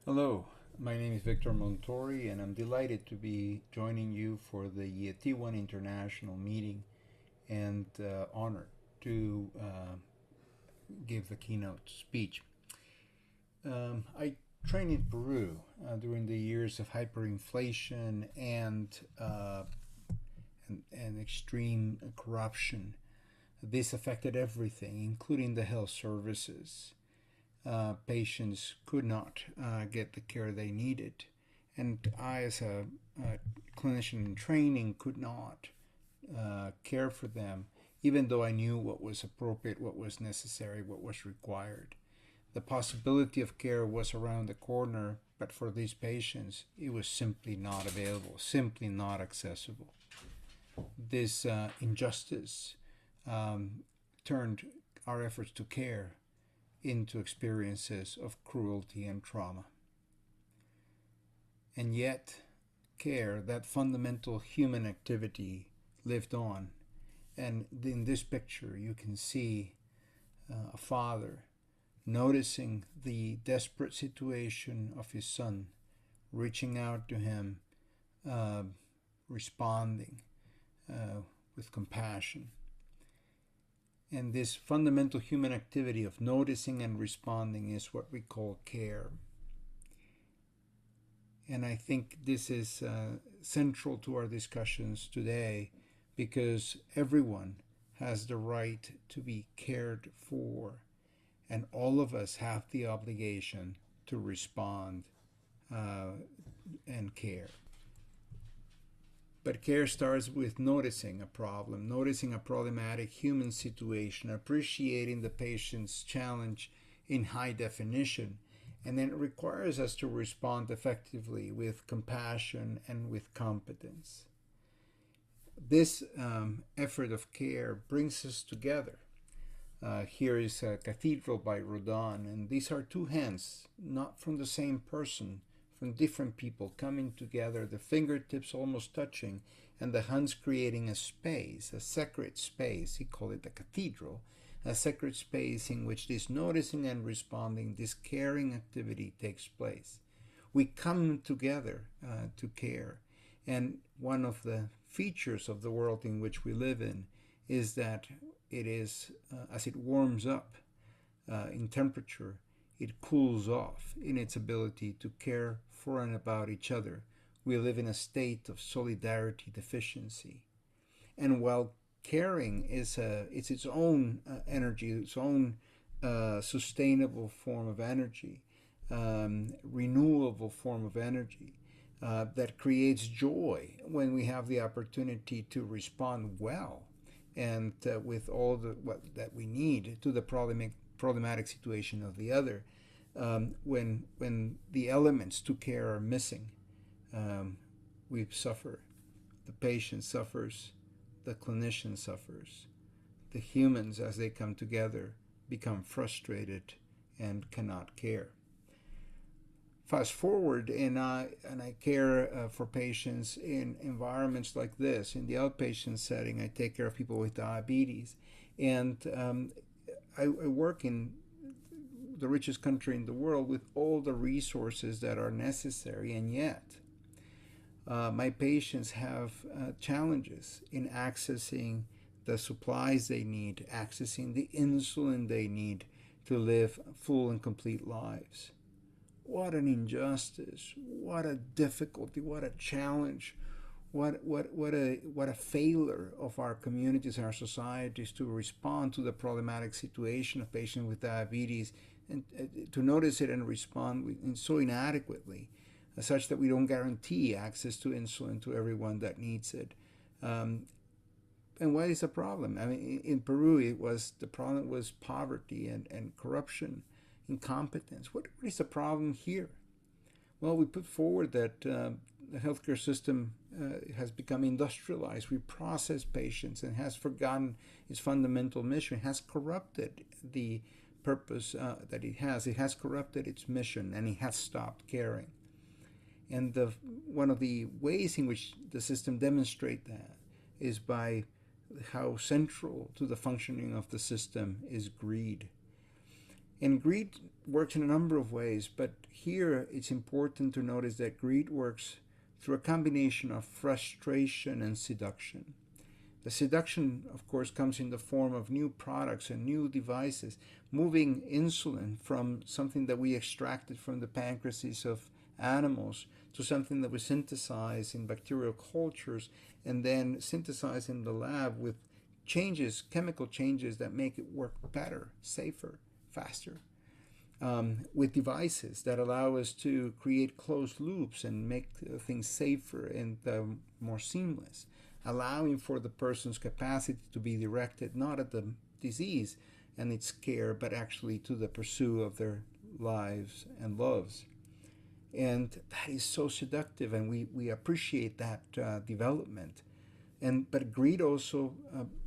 Hello, my name is Victor Montori, and I'm delighted to be joining you for the T1 International meeting and honored to give the keynote speech. I trained in Peru during the years of hyperinflation and extreme corruption. This affected everything, including the health services. Patients could not get the care they needed. And I, as a clinician in training, could not care for them, even though I knew what was appropriate, what was necessary, what was required. The possibility of care was around the corner, but for these patients, it was simply not available, simply not accessible. This injustice turned our efforts to care into experiences of cruelty and trauma. And yet, care, that fundamental human activity, lived on. And in this picture, you can see a father noticing the desperate situation of his son, reaching out to him, responding with compassion. And this fundamental human activity of noticing and responding is what we call care. And I think this is central to our discussions today because everyone has the right to be cared for, and all of us have the obligation to respond and care. But care starts with noticing a problem, noticing a problematic human situation, appreciating the patient's challenge in high definition, and then it requires us to respond effectively with compassion and with competence. This effort of care brings us together. Here is a cathedral by Rodin, and these are two hands, not from the same person, from different people coming together, the fingertips almost touching, and the hands creating a space, a sacred space. He called it a cathedral, a sacred space in which this noticing and responding, this caring activity takes place. We come together to care. And one of the features of the world in which we live in is that it is, as it warms up in temperature, it cools off in its ability to care for and about each other. We live in a state of solidarity deficiency. And while caring is it's its own energy, its own sustainable form of energy, renewable form of energy, that creates joy when we have the opportunity to respond well and with all that we need to the problematic situation of the other. When the elements to care are missing, we suffer. The patient suffers, the clinician suffers. The humans, as they come together, become frustrated and cannot care. Fast forward, and I care for patients in environments like this. In the outpatient setting, I take care of people with diabetes, and I work in the richest country in the world with all the resources that are necessary, and yet my patients have challenges in accessing the supplies they need, accessing the insulin they need to live full and complete lives. What an injustice, what a difficulty, what a challenge, what a failure of our communities and our societies to respond to the problematic situation of patients with diabetes, and to notice it and respond so inadequately, such that we don't guarantee access to insulin to everyone that needs it. And what is the problem? I mean, in Peru, the problem was poverty and corruption, incompetence. What is the problem here? Well, we put forward that the healthcare system has become industrialized. We process patients and has forgotten its fundamental mission, has corrupted the purpose that it has. It has corrupted its mission, and it has stopped caring. And one of the ways in which the system demonstrates that is by how central to the functioning of the system is greed. And greed works in a number of ways, but here it's important to notice that greed works through a combination of frustration and seduction. The seduction, of course, comes in the form of new products and new devices, moving insulin from something that we extracted from the pancreases of animals to something that we synthesize in bacterial cultures and then synthesize in the lab with changes, chemical changes that make it work better, safer, faster. With devices that allow us to create closed loops and make things safer and more seamless, allowing for the person's capacity to be directed not at the disease and its care, but actually to the pursuit of their lives and loves. And that is so seductive, and we appreciate that development. But greed also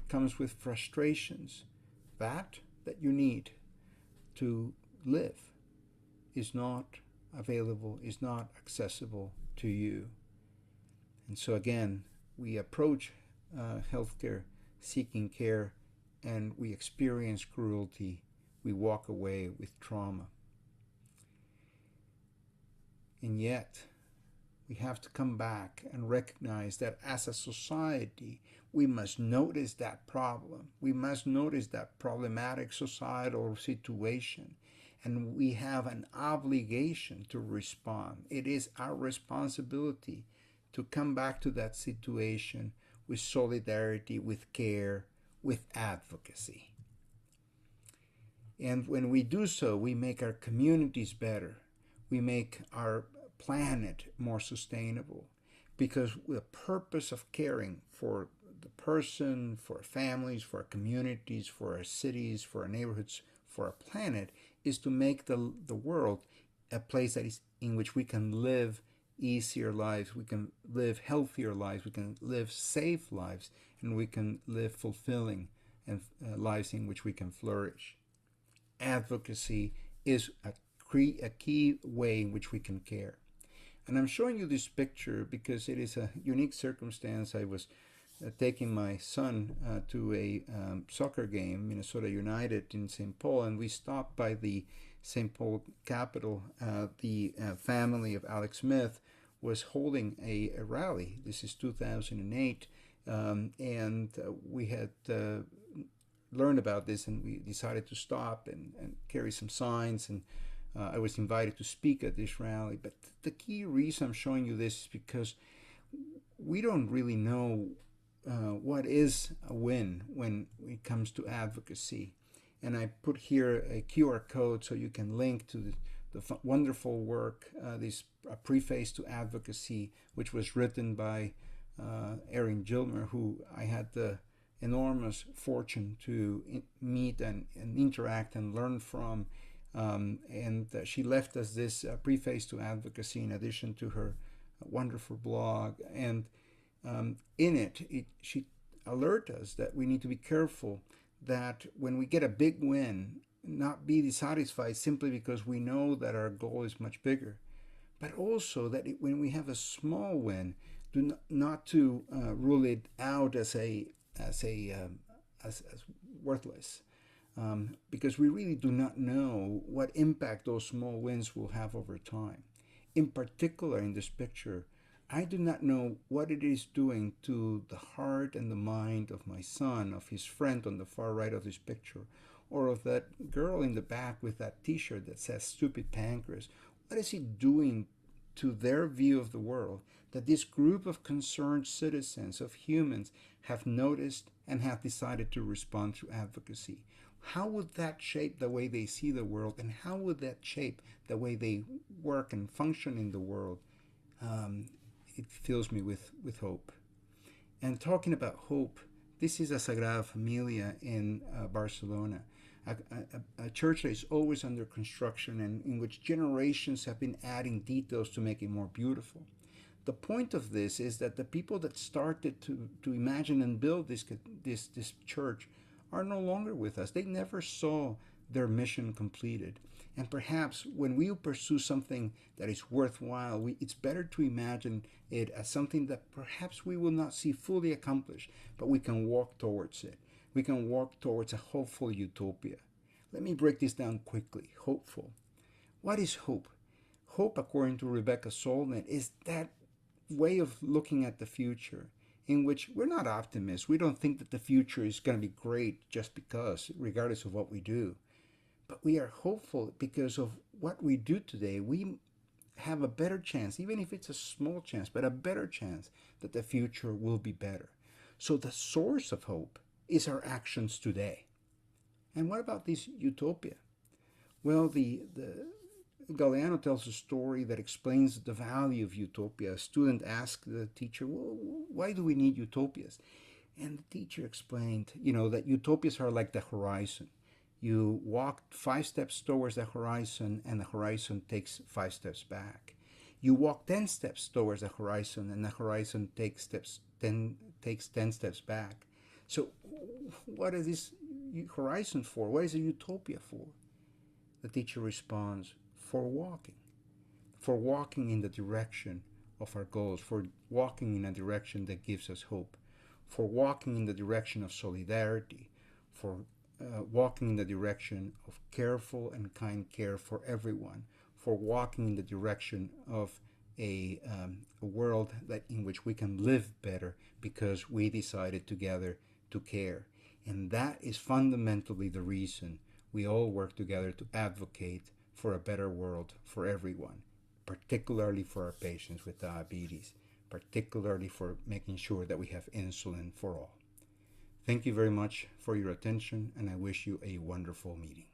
comes with frustrations. That you need to live is not available, is not accessible to you. And so again, we approach healthcare seeking care and we experience cruelty. We walk away with trauma. And yet, we have to come back and recognize that as a society, we must notice that problem. We must notice that problematic societal situation. And we have an obligation to respond. It is our responsibility to come back to that situation with solidarity, with care, with advocacy. And when we do so, we make our communities better. We make our planet more sustainable, because the purpose of caring for the person, for our families, for our communities, for our cities, for our neighborhoods, for our planet is to make the world a place that is in which we can live easier lives, we can live healthier lives, we can live safe lives, and we can live fulfilling and lives in which we can flourish. Advocacy is a key way in which we can care. And I'm showing you this picture because it is a unique circumstance. I was taking my son to a soccer game, Minnesota United in St. Paul, and we stopped by the St. Paul Capitol. The family of Alex Smith was holding a rally. This is 2008, and we had learned about this, and we decided to stop and carry some signs, and I was invited to speak at this rally. But the key reason I'm showing you this is because we don't really know what is a win when it comes to advocacy. And I put here a QR code so you can link to the wonderful work, this preface to advocacy, which was written by Erin Gilmer, who I had the enormous fortune to meet and interact and learn from. And she left us this preface to advocacy in addition to her wonderful blog. And in it, she alerts us that we need to be careful that when we get a big win, not be dissatisfied simply because we know that our goal is much bigger, but also that when we have a small win, not to rule it out as worthless, because we really do not know what impact those small wins will have over time. In particular, in this picture, I do not know what it is doing to the heart and the mind of my son, of his friend on the far right of this picture, or of that girl in the back with that t-shirt that says "Stupid Pancreas." What is it doing to their view of the world that this group of concerned citizens, of humans, have noticed and have decided to respond through advocacy? How would that shape the way they see the world, and how would that shape the way they work and function in the world? It fills me with hope. And talking about hope, this is a Sagrada Familia in Barcelona, a church that is always under construction and in which generations have been adding details to make it more beautiful. The point of this is that the people that started to imagine and build this church are no longer with us. They never saw their mission completed. And perhaps when we pursue something that is worthwhile, it's better to imagine it as something that perhaps we will not see fully accomplished, but we can walk towards it. We can walk towards a hopeful utopia. Let me break this down quickly. Hopeful. What is hope? Hope, according to Rebecca Solnit, is that way of looking at the future in which we're not optimists. We don't think that the future is going to be great just because, regardless of what we do. But we are hopeful because of what we do today. We have a better chance, even if it's a small chance, but a better chance that the future will be better. So the source of hope is our actions today. And what about this utopia? Well, the Galeano tells a story that explains the value of utopia. A student asked the teacher, well, why do we need utopias? And the teacher explained, that utopias are like the horizon. You walk 5 steps towards the horizon, and the horizon takes 5 steps back. You walk 10 steps towards the horizon, and the horizon takes 10 steps back. So, what is this horizon for? What is a utopia for? The teacher responds, for walking in the direction of our goals, for walking in a direction that gives us hope, for walking in the direction of solidarity, for walking in the direction of careful and kind care for everyone, for walking in the direction of a world in which we can live better because we decided together to care. And that is fundamentally the reason we all work together to advocate for a better world for everyone, particularly for our patients with diabetes, particularly for making sure that we have insulin for all. Thank you very much for your attention, and I wish you a wonderful meeting.